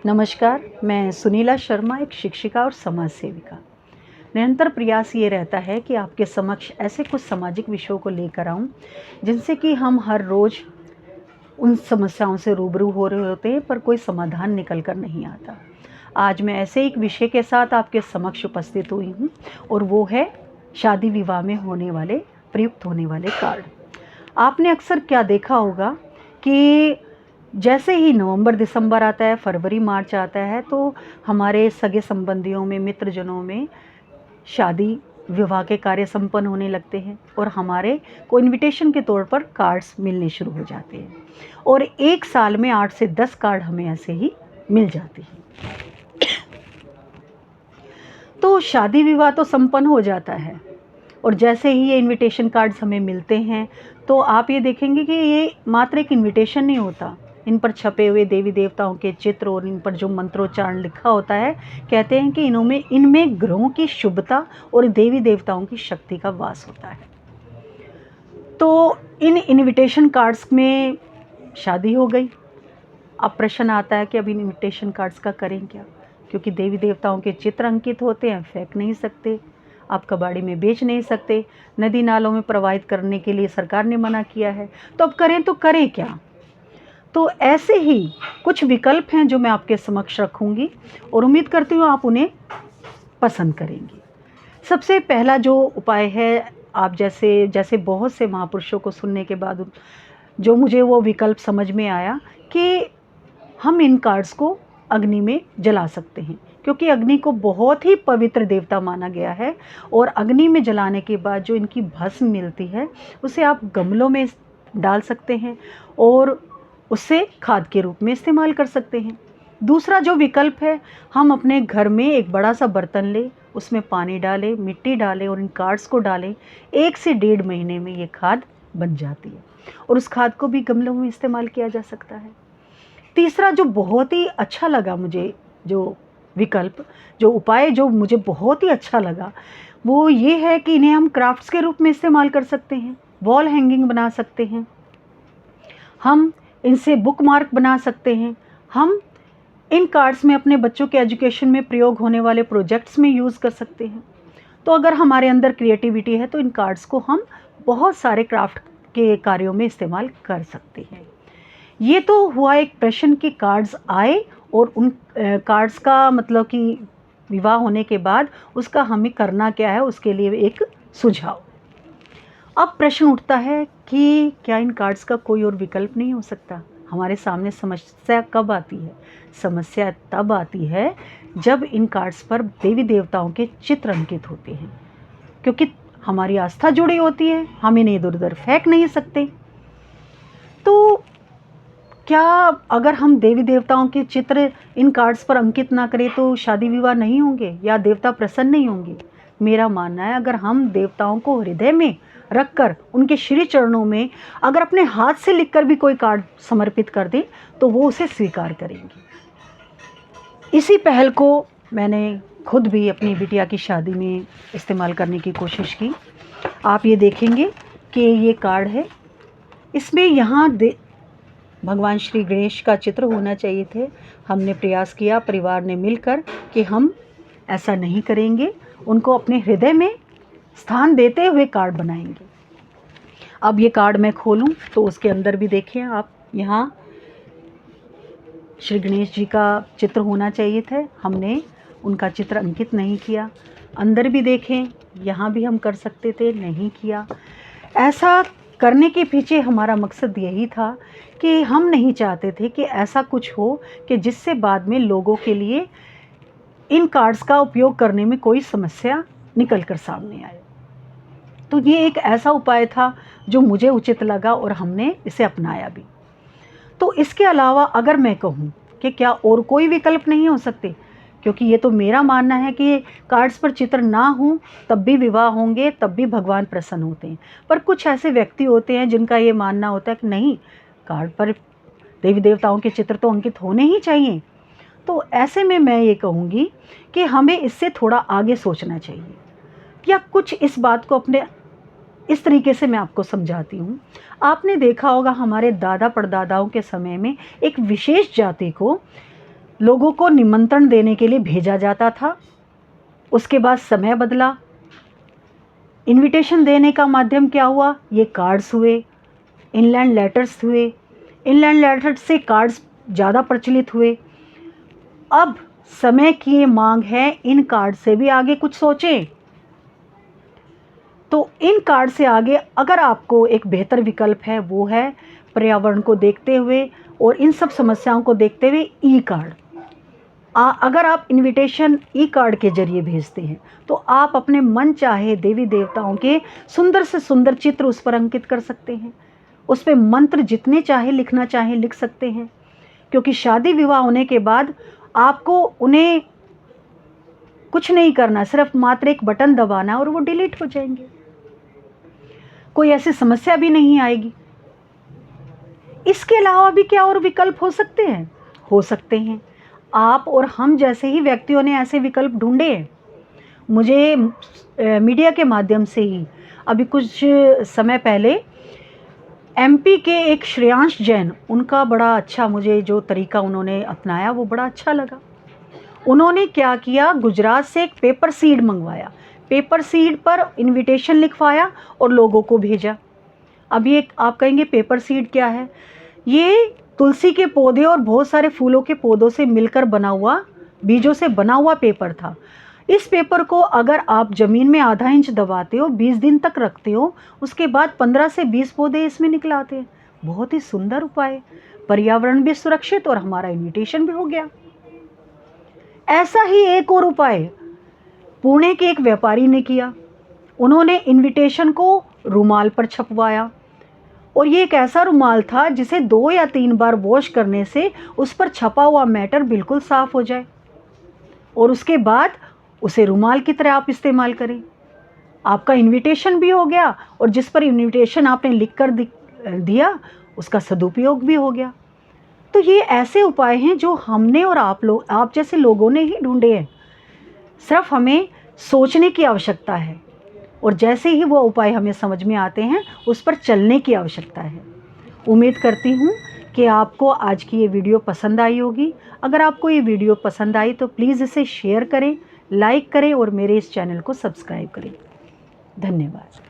नमस्कार, मैं सुनीला शर्मा, एक शिक्षिका और समाज सेविका। निरंतर प्रयास ये रहता है कि आपके समक्ष ऐसे कुछ सामाजिक विषयों को लेकर आऊँ, जिनसे कि हम हर रोज़ उन समस्याओं से रूबरू हो रहे होते हैं, पर कोई समाधान निकल कर नहीं आता। आज मैं ऐसे एक विषय के साथ आपके समक्ष उपस्थित हुई हूँ और वो है शादी विवाह में होने वाले प्रयुक्त होने वाले कार्ड। आपने अक्सर क्या देखा होगा कि जैसे ही नवंबर दिसंबर आता है, फरवरी मार्च आता है, तो हमारे सगे संबंधियों में, मित्रजनों में शादी विवाह के कार्य संपन्न होने लगते हैं और हमारे को इनविटेशन के तौर पर कार्ड्स मिलने शुरू हो जाते हैं और एक साल में 8 से 10 कार्ड हमें ऐसे ही मिल जाते हैं। तो शादी विवाह तो संपन्न हो जाता है और जैसे ही ये इनविटेशन कार्ड्स हमें मिलते हैं, तो आप ये देखेंगे कि ये मात्र एक इनविटेशन नहीं होता। इन पर छपे हुए देवी देवताओं के चित्र और इन पर जो मंत्रोच्चारण लिखा होता है, कहते हैं कि इनमें ग्रहों की शुभता और देवी देवताओं की शक्ति का वास होता है। तो इन इनविटेशन कार्ड्स में शादी हो गई। अब प्रश्न आता है कि अब इन इनविटेशन कार्ड्स का करें क्या, क्योंकि देवी देवताओं के चित्र अंकित होते हैं, फेंक नहीं सकते, आप कबाड़ी में बेच नहीं सकते, नदी नालों में प्रवाहित करने के लिए सरकार ने मना किया है। तो अब करें तो करें क्या? तो ऐसे ही कुछ विकल्प हैं जो मैं आपके समक्ष रखूंगी और उम्मीद करती हूँ आप उन्हें पसंद करेंगी। सबसे पहला जो उपाय है, आप जैसे बहुत से महापुरुषों को सुनने के बाद जो मुझे वो विकल्प समझ में आया कि हम इन कार्ड्स को अग्नि में जला सकते हैं, क्योंकि अग्नि को बहुत ही पवित्र देवता माना गया है और अग्नि में जलाने के बाद जो इनकी भस्म मिलती है उसे आप गमलों में डाल सकते हैं और उससे खाद के रूप में इस्तेमाल कर सकते हैं। दूसरा जो विकल्प है, हम अपने घर में एक बड़ा सा बर्तन लें, उसमें पानी डालें, मिट्टी डालें और इन कार्ड्स को डालें। 1 से 1.5 महीने में ये खाद बन जाती है और उस खाद को भी गमलों में इस्तेमाल किया जा सकता है। तीसरा जो बहुत ही अच्छा लगा मुझे, जो विकल्प, जो उपाय जो मुझे बहुत ही अच्छा लगा, वो ये है कि इन्हें हम क्राफ्ट्स के रूप में इस्तेमाल कर सकते हैं। वॉल हैंगिंग बना सकते हैं, हम इनसे बुक मार्क बना सकते हैं, हम इन कार्ड्स में अपने बच्चों के एजुकेशन में प्रयोग होने वाले प्रोजेक्ट्स में यूज़ कर सकते हैं। तो अगर हमारे अंदर क्रिएटिविटी है तो इन कार्ड्स को हम बहुत सारे क्राफ्ट के कार्यों में इस्तेमाल कर सकते हैं। ये तो हुआ एक प्रश्न कि कार्ड्स आए और उन कार्ड्स का मतलब कि विवाह होने के बाद उसका हमें करना क्या है, उसके लिए एक सुझाव। अब प्रश्न उठता है कि क्या इन कार्ड्स का कोई और विकल्प नहीं हो सकता? हमारे सामने समस्या कब आती है? समस्या तब आती है जब इन कार्ड्स पर देवी देवताओं के चित्र अंकित होते हैं, क्योंकि हमारी आस्था जुड़ी होती है, हम इन्हें इधर उधर फेंक नहीं सकते। तो क्या अगर हम देवी देवताओं के चित्र इन कार्ड्स पर अंकित ना करें तो शादी विवाह नहीं होंगे या देवता प्रसन्न नहीं होंगे? मेरा मानना है, अगर हम देवताओं को हृदय में रखकर उनके श्री चरणों में अगर अपने हाथ से लिखकर भी कोई कार्ड समर्पित कर दें तो वो उसे स्वीकार करेंगे। इसी पहल को मैंने खुद भी अपनी बिटिया की शादी में इस्तेमाल करने की कोशिश की। आप ये देखेंगे कि ये कार्ड है, इसमें यहाँ भगवान श्री गणेश का चित्र होना चाहिए थे। हमने प्रयास किया परिवार ने मिलकर कि हम ऐसा नहीं करेंगे, उनको अपने हृदय में स्थान देते हुए कार्ड बनाएंगे। अब ये कार्ड मैं खोलूं तो उसके अंदर भी देखिए आप, यहाँ श्री गणेश जी का चित्र होना चाहिए थे, हमने उनका चित्र अंकित नहीं किया। अंदर भी देखें, यहाँ भी हम कर सकते थे, नहीं किया। ऐसा करने के पीछे हमारा मकसद यही था कि हम नहीं चाहते थे कि ऐसा कुछ हो कि जिससे बाद में लोगों के लिए इन कार्ड्स का उपयोग करने में कोई समस्या निकल कर सामने आए। तो ये एक ऐसा उपाय था जो मुझे उचित लगा और हमने इसे अपनाया भी। तो इसके अलावा अगर मैं कहूँ कि क्या और कोई विकल्प नहीं हो सकते, क्योंकि ये तो मेरा मानना है कि कार्ड्स पर चित्र ना हो तब भी विवाह होंगे, तब भी भगवान प्रसन्न होते हैं। पर कुछ ऐसे व्यक्ति होते हैं जिनका ये मानना होता है कि नहीं, कार्ड पर देवी देवताओं के चित्र तो अंकित होने ही चाहिए। तो ऐसे में मैं ये कहूँगी कि हमें इससे थोड़ा आगे सोचना चाहिए, या कुछ इस बात को अपने इस तरीके से मैं आपको समझाती हूँ। आपने देखा होगा हमारे दादा परदादाओं के समय में एक विशेष जाति को लोगों को निमंत्रण देने के लिए भेजा जाता था। उसके बाद समय बदला, इनविटेशन देने का माध्यम क्या हुआ? ये कार्ड्स हुए, इनलैंड लेटर्स हुए, इनलैंड लेटर्स से कार्ड्स ज़्यादा प्रचलित हुए। अब समय की ये मांग है, इन कार्ड से भी आगे कुछ सोचें। तो इन कार्ड से आगे अगर आपको एक बेहतर विकल्प है, वो है पर्यावरण को देखते हुए और इन सब समस्याओं को देखते हुए ई कार्ड। अगर आप इनविटेशन ई कार्ड के जरिए भेजते हैं तो आप अपने मन चाहे देवी देवताओं के सुंदर से सुंदर चित्र उस पर अंकित कर सकते हैं। उस पर मंत्र जितने चाहे लिखना चाहे लिख सकते हैं, क्योंकि शादी विवाह होने के बाद आपको उन्हें कुछ नहीं करना, सिर्फ मात्र एक बटन दबाना और वो डिलीट हो जाएंगे। कोई ऐसी समस्या भी नहीं आएगी। इसके अलावा भी क्या और विकल्प हो सकते हैं? हो सकते हैं। आप और हम जैसे ही व्यक्तियों ने ऐसे विकल्प ढूंढे हैं। मुझे मीडिया के माध्यम से ही अभी कुछ समय पहले एमपी के एक श्रेयांश जैन, उनका बड़ा अच्छा, मुझे जो तरीका उन्होंने अपनाया वो बड़ा अच्छा लगा। उन्होंने क्या किया, गुजरात से एक पेपर सीड मंगवाया, पेपर सीड पर इनविटेशन लिखवाया और लोगों को भेजा। अब ये आप कहेंगे पेपर सीड क्या है? ये तुलसी के पौधे और बहुत सारे फूलों के पौधों से मिलकर बना हुआ, बीजों से बना हुआ पेपर था। इस पेपर को अगर आप ज़मीन में आधा इंच दबाते हो, 20 दिन तक रखते हो, उसके बाद 15 से 20 पौधे इसमें निकल आते हैं। बहुत ही सुंदर उपाय, पर्यावरण भी सुरक्षित और हमारा इनविटेशन भी हो गया। ऐसा ही एक और उपाय पुणे के एक व्यापारी ने किया। उन्होंने इनविटेशन को रुमाल पर छपवाया और ये एक ऐसा रुमाल था जिसे 2 या 3 बार वॉश करने से उस पर छपा हुआ मैटर बिल्कुल साफ हो जाए और उसके बाद उसे रुमाल की तरह आप इस्तेमाल करें। आपका इनविटेशन भी हो गया और जिस पर इनविटेशन आपने लिख कर दिया उसका सदुपयोग भी हो गया। तो ये ऐसे उपाय हैं जो हमने और आप जैसे लोगों ने ही ढूंढे हैं। सिर्फ हमें सोचने की आवश्यकता है और जैसे ही वो उपाय हमें समझ में आते हैं उस पर चलने की आवश्यकता है। उम्मीद करती हूँ कि आपको आज की ये वीडियो पसंद आई होगी। अगर आपको ये वीडियो पसंद आई तो प्लीज़ इसे शेयर करें, लाइक करें और मेरे इस चैनल को सब्सक्राइब करें। धन्यवाद।